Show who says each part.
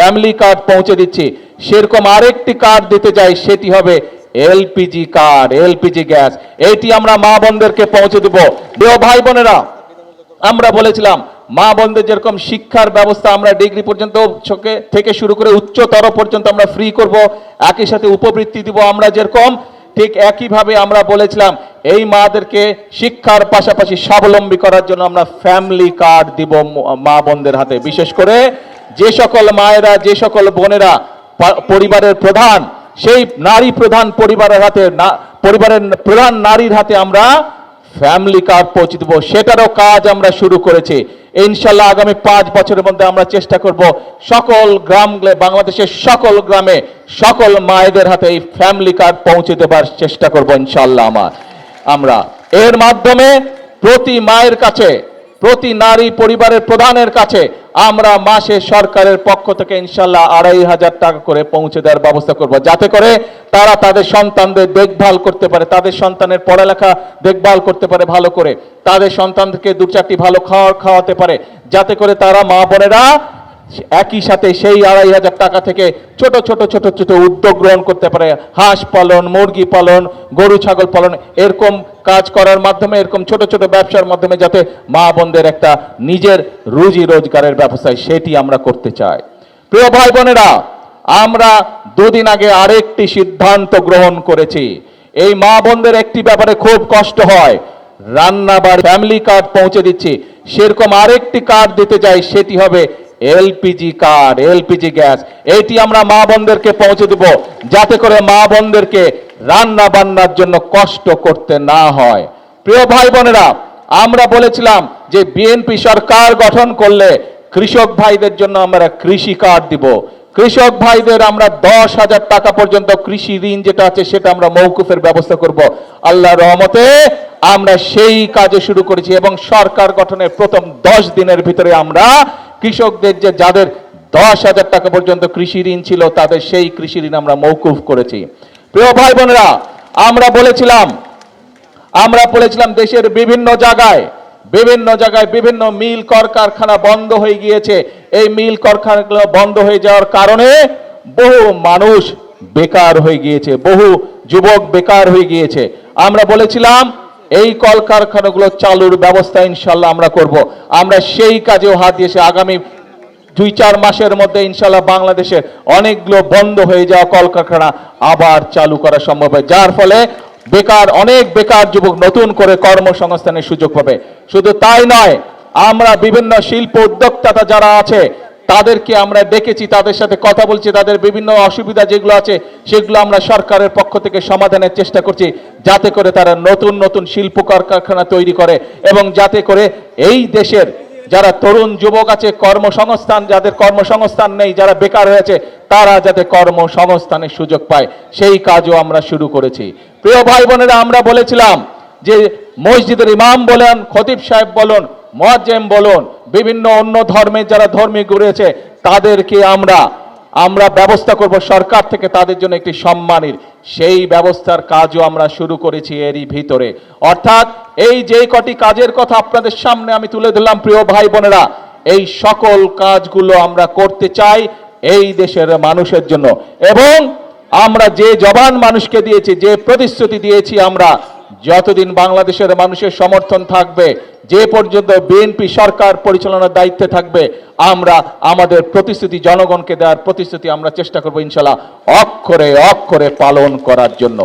Speaker 1: Family card পৌঁছে দিচ্ছি, সেরকম আরেকটি কার্ড দিতে চাই, সেটি হবে এলপিজি কার্ড, এলপিজি গ্যাস। এটি আমরা মা বোনদেরকে পৌঁছে দেব। প্রিয় ভাই বোনেরা, আমরা বলেছিলাম মা বোনদের যেরকম শিক্ষার ব্যবস্থা আমরা ডিগ্রি পর্যন্ত থেকে শুরু করে উচ্চতর পর্যন্ত আমরা ফ্রি করব, একই সাথে উপবৃত্তি দিব আমরা যেরকম, ঠিক একইভাবে আমরা বলেছিলাম এই মাদেরকে শিক্ষার পাশাপাশি স্বাবলম্বী করার জন্য আমরা ফ্যামিলি কার্ড দিব মা বোনদের হাতে। বিশেষ করে যে সকল মায়েরা, যে সকল বোনেরা পরিবারের প্রধান, সেই নারী প্রধান পরিবারের হাতে, পরিবারের প্রধান নারীর হাতে আমরা ফ্যামিলি কার্ড পৌঁছে দেবো। সেটারও কাজ আমরা শুরু করেছি। ইনশাল্লাহ আগামী 5 বছরের মধ্যে আমরা চেষ্টা করব সকল গ্রাম, বাংলাদেশের সকল গ্রামে সকল মায়েদের হাতে এই ফ্যামিলি কার্ড পৌঁছে দেবার চেষ্টা করব ইনশাল্লাহ। আমরা এর মাধ্যমে প্রতি মায়ের কাছে, প্রতি নারী পরিবারের প্রধানের কাছে আমরা মাসে সরকারের পক্ষ থেকে ইনশাল্লাহ 2500 টাকা করে পৌঁছে দেওয়ার ব্যবস্থা করব, যাতে করে তারা তাদের সন্তানদের দেখভাল করতে পারে, তাদের সন্তানের পড়ালেখা দেখভাল করতে পারে ভালো করে, তাদের সন্তানকে 2-4টি ভালো খাবার খাওয়াতে পারে, যাতে করে তারা মা বোনেরা একই সাথে সেই 2500 টাকা থেকে ছোট ছোট ছোট ছোট উদ্যোগ গ্রহণ করতে পারে। হাঁস পালন, মুরগি পালন, গরু ছাগল পালন, এরকম কাজ করার মাধ্যমে, এরকম ছোট ছোট ব্যবসার মাধ্যমে যাতে মা বোনদের একটা নিজের রুজি রোজগারের ব্যবস্থা, সেটি আমরা করতে চাই। প্রিয় ভাই বোনেরা, আমরা 2 দিন আগে আরেকটি সিদ্ধান্ত গ্রহণ করেছি। এই মা বোনদের একটি ব্যাপারে খুব কষ্ট হয়, রান্নাবাড়ি ফ্যামিলি কার্ড পৌঁছে দিচ্ছি, সেরকম আরেকটি কার্ড দিতে চাই, সেটি হবে এলপিজি কার্ড, এলপিজি গ্যাস। এটি আমরা মা বোনদেরকে পৌঁছে দেব, যাতে করে মা বোনদেরকে রান্না বান্নার জন্য কষ্ট করতে না হয়। প্রিয় ভাই বোনেরা, আমরা বলেছিলাম যে বিএনপি সরকার গঠন করলে কৃষক ভাইদের জন্য আমরা কৃষি কার্ড দিব। কৃষক ভাইদের আমরা 10,000 টাকা পর্যন্ত কৃষি ঋণ যেটা আছে সেটা আমরা মওকুফের ব্যবস্থা করব। আল্লাহর রহমতে আমরা সেই কাজে শুরু করেছি এবং সরকার গঠনের প্রথম 10 দিনের ভিতরে আমরা কৃষকদের যাদের 10,000 টাকা পর্যন্ত কৃষি ঋণ ছিল তাদের সেই কৃষি ঋণ আমরা মওকুফ করেছি। প্রিয় ভাই বোনেরা, আমরা বলেছিলাম দেশের বিভিন্ন জায়গায় বিভিন্ন মিল কলকারখানা বন্ধ হয়ে গিয়েছে। এই মিল কলকারখানাগুলো বন্ধ হয়ে যাওয়ার কারণে বহু মানুষ বেকার হয়ে গিয়েছে, বহু যুবক বেকার হয়ে গিয়েছে। আমরা বলেছিলাম এই কলকারখানাগুলো চালুর ব্যবস্থা ইনশাল্লাহ আমরা করব। আমরা সেই কাজেও হাত দিয়েছি। আগামী 2-4 মাসের মধ্যে ইনশাল্লাহ বাংলাদেশে অনেকগুলো বন্ধ হয়ে যাওয়া কলকারখানা আবার চালু করা সম্ভব হয়, যার ফলে অনেক বেকার যুবক নতুন করে কর্মসংস্থানের সুযোগ পাবে। শুধু তাই নয়, আমরা বিভিন্ন শিল্প উদ্যোক্তা যারা আছে তাদেরকে আমরা ডেকেছি, তাদের সাথে কথা বলছি, তাদের বিভিন্ন অসুবিধা যেগুলো আছে সেগুলো আমরা সরকারের পক্ষ থেকে সমাধানের চেষ্টা করছি, যাতে করে তারা নতুন নতুন শিল্প কারখানা তৈরি করে এবং যাতে করে এই দেশের যারা তরুণ যুবক আছে, যাদের কর্মসংস্থান নেই, যারা বেকার হয়েছে, তারা যাতে কর্মসংস্থানের সুযোগ পায়, সেই কাজও আমরা শুরু করেছি। প্রিয় ভাই বোনেরা, আমরা বলেছিলাম যে মসজিদের ইমাম বলেন, খতিব সাহেব বলুন, মুয়াজ্জিম বলুন, বিভিন্ন অন্য ধর্মের যারা ধর্মী রয়েছে তাদেরকে আমরা ব্যবস্থা করব সরকার থেকে তাদের জন্য একটি সম্মানের, সেই ব্যবস্থার কাজও আমরা শুরু করেছি এরই ভিতরে। অর্থাৎ এই যে কটি কাজের কথা আপনাদের সামনে আমি তুলে ধরলাম, প্রিয় ভাই বোনেরা, এই সকল কাজগুলো আমরা করতে চাই এই দেশের মানুষের জন্য। এবং আমরা যে জবান মানুষকে দিয়েছি, যে প্রতিশ্রুতি দিয়েছি, আমরা যতদিন বাংলাদেশের মানুষের সমর্থন থাকবে, যে পর্যন্ত বিএনপি সরকার পরিচালনার দায়িত্বে থাকবে, আমরা আমাদের প্রতিশ্রুতি, জনগণকে দেওয়ার প্রতিশ্রুতি আমরা চেষ্টা করব ইনশাআল্লাহ অক্ষরে অক্ষরে পালন করার জন্য।